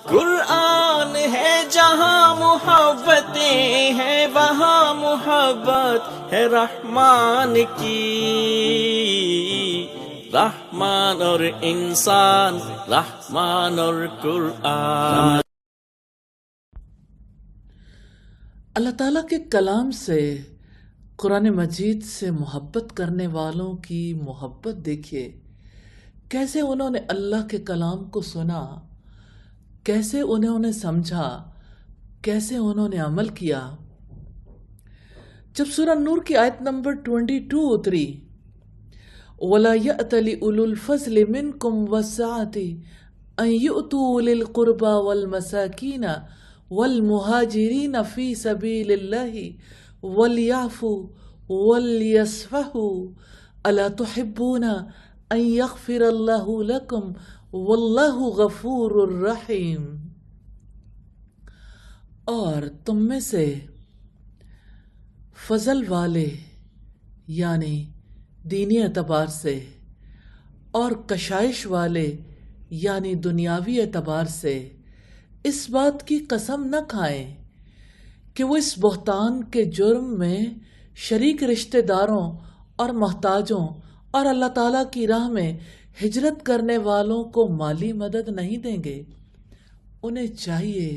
قرآن ہے جہاں محبتیں ہیں وہاں محبت ہے رحمان کی. رحمان اور انسان، رحمان اور قرآن. اللہ تعالیٰ کے کلام سے، قرآن مجید سے محبت کرنے والوں کی محبت دیکھیے. کیسے انہوں نے اللہ کے کلام کو سنا، کیسے انہوں نے سمجھا، کیسے انہوں نے عمل کیا. جب سورہ نور کی آیت نمبر 22 اتری، وَلَا يَأْتَلِ أُولُو الْفَضْلِ مِنْكُمْ وَالسَّعَةِ أَنْ يُؤْتُوا أُولِي الْقُرْبَى وَالْمَسَاكِينَ وَالْمُهَاجِرِينَ فِي سَبِيلِ اللَّهِ وَلْيَعْفُوا وَلْيَصْفَحُوا أَلَا تُحِبُّونَ أَنْ يَغْفِرَ اللَّهُ لَكُمْ وَاللَّهُ غَفُورٌ رَحِيمٌ. اور تم میں سے فضل والے یعنی دینی اعتبار سے اور کشائش والے یعنی دنیاوی اعتبار سے اس بات کی قسم نہ کھائیں کہ وہ اس بہتان کے جرم میں شریک رشتہ داروں اور محتاجوں اور اللہ تعالیٰ کی راہ میں ہجرت کرنے والوں کو مالی مدد نہیں دیں گے. انہیں چاہیے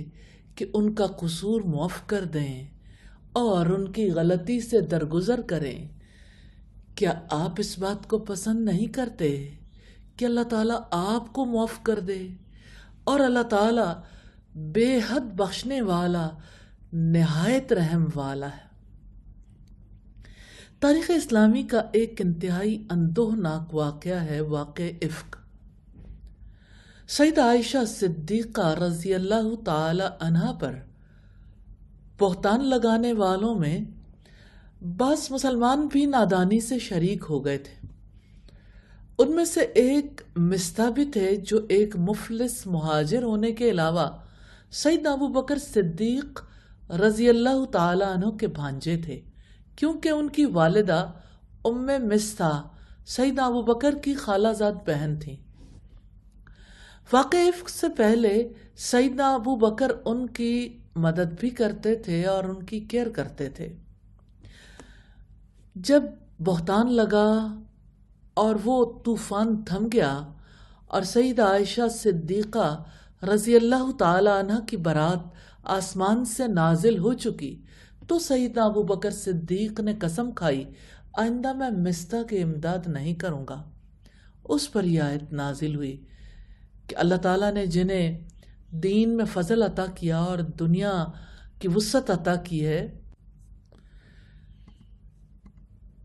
کہ ان کا قصور معاف کر دیں اور ان کی غلطی سے درگزر کریں. کیا آپ اس بات کو پسند نہیں کرتے کہ اللہ تعالیٰ آپ کو معاف کر دے؟ اور اللہ تعالیٰ بے حد بخشنے والا، نہایت رحم والا ہے. تاریخ اسلامی کا ایک انتہائی اندوہناک واقعہ ہے واقعہ افک. سیدہ عائشہ صدیقہ رضی اللہ تعالی عنہا پر بہتان لگانے والوں میں بعض مسلمان بھی نادانی سے شریک ہو گئے تھے. ان میں سے ایک مستہ بھی تھے جو ایک مفلس مہاجر ہونے کے علاوہ سیدنا ابو بکر صدیق رضی اللہ تعالی عنہ کے بھانجے تھے، کیونکہ ان کی والدہ ام مستہ سیدنا ابو بکر کی خالہ زاد بہن تھیں. واقعہ افک سے پہلے سیدنا ابو بکر ان کی مدد بھی کرتے تھے اور ان کی کیئر کرتے تھے. جب بہتان لگا اور وہ طوفان تھم گیا اور سیدہ عائشہ صدیقہ رضی اللہ تعالی عنہ کی برات آسمان سے نازل ہو چکی تو سیدنا ابو بکر صدیق نے قسم کھائی آئندہ میں مستہ کی امداد نہیں کروں گا. اس پر یہ آیت نازل ہوئی کہ اللہ تعالیٰ نے جنہیں دین میں فضل عطا کیا اور دنیا کی وسعت عطا کی ہے،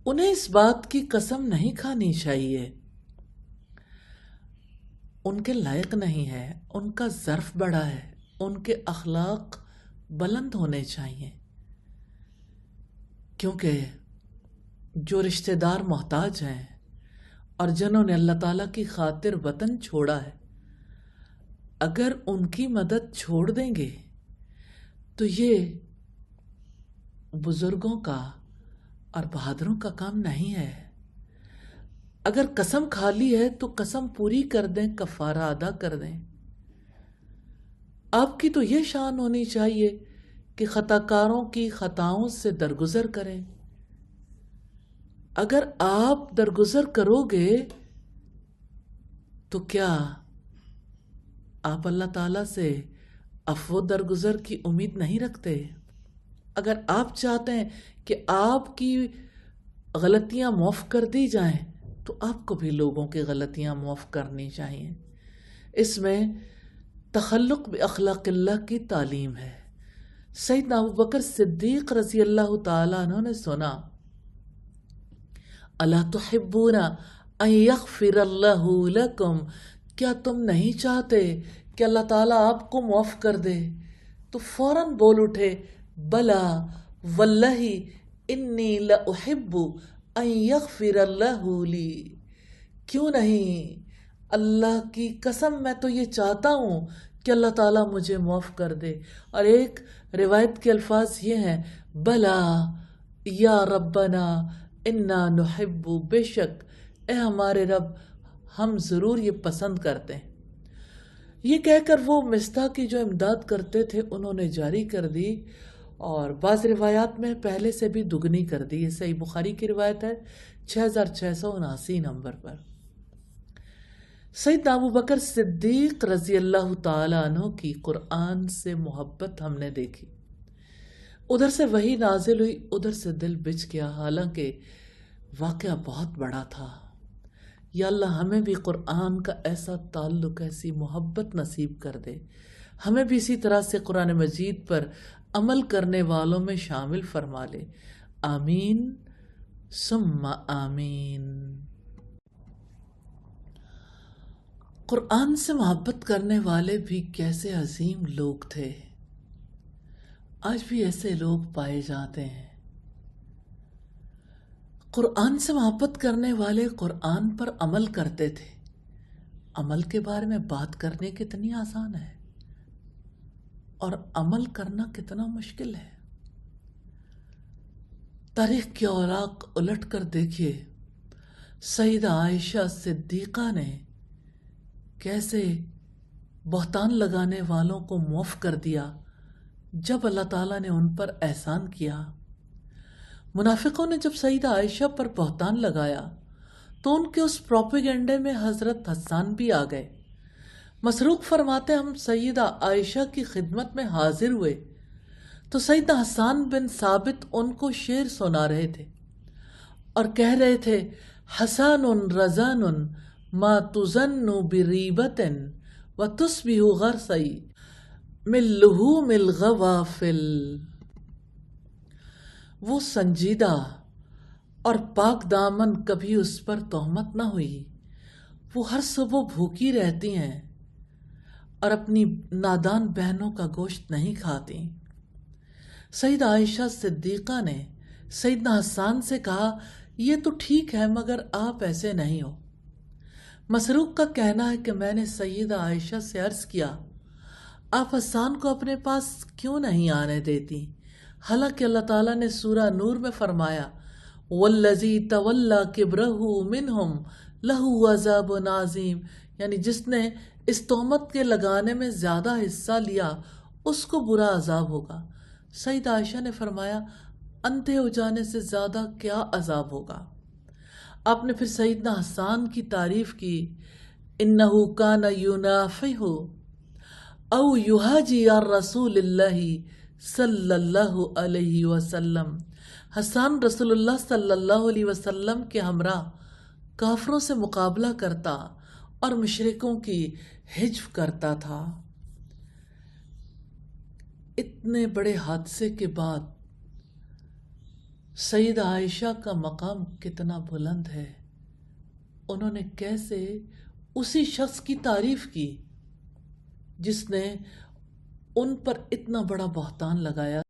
انہیں اس بات کی قسم نہیں کھانی چاہیے. ان کے لائق نہیں ہے، ان کا ظرف بڑا ہے، ان کے اخلاق بلند ہونے چاہیے. کیونکہ جو رشتہ دار محتاج ہیں اور جنہوں نے اللہ تعالیٰ کی خاطر وطن چھوڑا ہے، اگر ان کی مدد چھوڑ دیں گے تو یہ بزرگوں کا اور بہادروں کا کام نہیں ہے. اگر قسم کھا لی ہے تو قسم پوری کر دیں، کفارہ ادا کر دیں. آپ کی تو یہ شان ہونی چاہیے کہ خطا کاروں کی خطاؤں سے درگزر کریں. اگر آپ درگزر کرو گے تو کیا آپ اللہ تعالیٰ سے عفو درگزر کی امید نہیں رکھتے؟ اگر آپ چاہتے ہیں کہ آپ کی غلطیاں معاف کر دی جائیں تو آپ کو بھی لوگوں کی غلطیاں معاف کرنی چاہیے. اس میں تخلق باخلاق اللہ کی تعلیم ہے. سیدنا ابو بکر صدیق رضی اللہ تعالیٰ عنہ نے سنا الا تحبون ان یغفر اللہ لکم، کیا تم نہیں چاہتے کہ اللہ تعالیٰ آپ کو معاف کر دے؟ تو فوراً بول اٹھے بلا واللہ انی لاحب ان یغفر اللہ لی. کیوں نہیں، اللہ کی قسم میں تو یہ چاہتا ہوں کہ اللہ تعالیٰ مجھے معاف کر دے. اور ایک روایت کے الفاظ یہ ہیں بلا یا ربنا انا نحب، بے شک اے ہمارے رب ہم ضرور یہ پسند کرتے ہیں. یہ کہہ کر وہ مصطح کی جو امداد کرتے تھے انہوں نے جاری کر دی، اور بعض روایات میں پہلے سے بھی دگنی کر دی۔ یہ صحیح بخاری کی روایت ہے 6679 نمبر پر۔ سیدنا ابو بکر صدیق رضی اللہ تعالی عنہ کی قرآن سے محبت ہم نے دیکھی۔ ادھر سے وحی نازل ہوئی، ادھر سے دل بچ گیا، حالانکہ واقعہ بہت بڑا تھا۔ یا اللہ ہمیں بھی قرآن کا ایسا تعلق، ایسی محبت نصیب کر دے، ہمیں بھی اسی طرح سے قرآن مجید پر عمل کرنے والوں میں شامل فرما لے، آمین ثم آمین۔ قرآن سے محبت کرنے والے بھی کیسے عظیم لوگ تھے، آج بھی ایسے لوگ پائے جاتے ہیں۔ قرآن سے محبت کرنے والے قرآن پر عمل کرتے تھے۔ عمل کے بارے میں بات کرنے کتنی آسان ہے اور عمل کرنا کتنا مشکل ہے۔ تاریخ کے اوراق الٹ کر دیکھیے، سیدہ عائشہ صدیقہ نے کیسے بہتان لگانے والوں کو معاف کر دیا جب اللہ تعالیٰ نے ان پر احسان کیا۔ منافقوں نے جب سیدہ عائشہ پر بہتان لگایا تو ان کے اس پروپیگنڈے میں حضرت حسان بھی آ گئے۔ مسروق فرماتے ہم سیدہ عائشہ کی خدمت میں حاضر ہوئے تو سیدنا حسان بن ثابت ان کو شعر سنا رہے تھے اور کہہ رہے تھے، حسان رزان ما تظن بریبت وتصبح غرسی من لحوم الغوافل۔ وہ سنجیدہ اور پاک دامن، کبھی اس پر تہمت نہ ہوئی، وہ ہر صبح بھوکی رہتی ہیں اور اپنی نادان بہنوں کا گوشت نہیں کھاتی۔ سیدہ عائشہ صدیقہ نے سیدنا حسان سے کہا، یہ تو ٹھیک ہے مگر آپ ایسے نہیں ہو۔ مسروق کا کہنا ہے کہ میں نے سیدہ عائشہ سے عرض کیا، آپ حسان کو اپنے پاس کیوں نہیں آنے دیتی؟ حالانکہ اللہ تعالیٰ نے سورہ نور میں فرمایا، وَالَّذِي تَوَلَّى كِبْرَهُ مِنْهُمْ لَهُ عَذَابٌ عَظِيمٌ، یعنی جس نے اس تہمت کے لگانے میں زیادہ حصہ لیا اس کو برا عذاب ہوگا۔ سیدہ عائشہ نے فرمایا، اندھے ہو جانے سے زیادہ کیا عذاب ہوگا؟ آپ نے پھر سیدنا حسان کی تعریف کی، إِنَّهُ كَانَ يُنَافِحُ او یہاجی یا رسول اللہ صلی اللہ علیہ وسلم۔ حسان رسول اللہ صلی اللہ علیہ وسلم کے ہمراہ کافروں سے مقابلہ کرتا اور مشرکوں کی حجب کرتا تھا۔ اتنے بڑے حادثے کے بعد سیدہ عائشہ کا مقام کتنا بلند ہے، انہوں نے کیسے اسی شخص کی تعریف کی جس نے ان پر اتنا بڑا بہتان لگایا